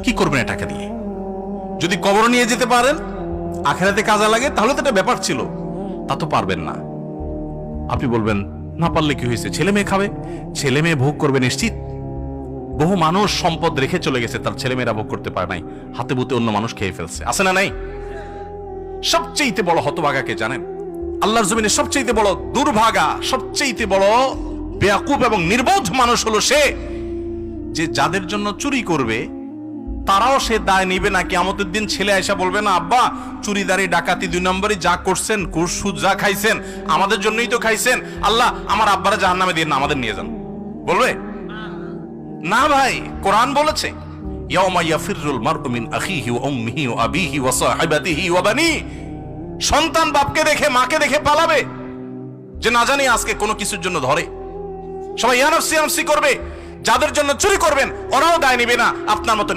কি করবেন টাকা দিয়ে? যদি কবর নিয়ে যেতে পারেন, আখেরাতে কাজে লাগে, তাহলে তো একটা ব্যাপার ছিল। তা তো পারবেন না। আপনি বলবেন না পারলে কি হয়েছে, ছেলে মেয়ে খাবে, ছেলে মেয়ে ভোগ করবে নিশ্চিত। বহু মানুষ সম্পদ রেখে চলে গেছে, তার ছেলে মেয়েরা ভোগ করতে পারে নাই, হাতে বুতে অন্য মানুষ খেয়ে ফেলছে, আছে না নাই? সবচেয়ে বড় হতভাগা কে জানেন? আল্লাহর জমিনে সবচেয়ে বড় দুর্ভাগা, সবচেয়ে বড় বেয়াকুব এবং নির্বোধ মানুষ হলো সে, যে যাদের জন্য চুরি করবে তারাও সে দায় নিবে না। কিয়ামতের দিন ছেলে আয়সা বলবে না, আব্বা চুরিদারি ডাকাতি 2 নম্বরই যা করছেন, ঘুষ সুদ যা খাইছেন, আমাদের জন্যই তো খাইছেন, আল্লাহ আমার আব্বারা জাহান্নামে দিয়ে না, আমাদের নিয়ে যান। বলবে না ভাই, কোরআন বলেছে ইয়াউমা ইয়াফিরুল মারউ মিন আখিহি ওয়া উম্মিহি ওয়া আবিহি ওয়া সাহিবাতিহি ওয়া বানি। সন্তান বাপকে দেখে মাকে দেখে পালাবে, যে না জানি আজকে কোনো কিছুর জন্য ধরে। সবাই ইয়া নাফসি নাফসি করবে। যাদের জন্য চুরি করবেন ওরাও দায় নিবে না, আপনার মতো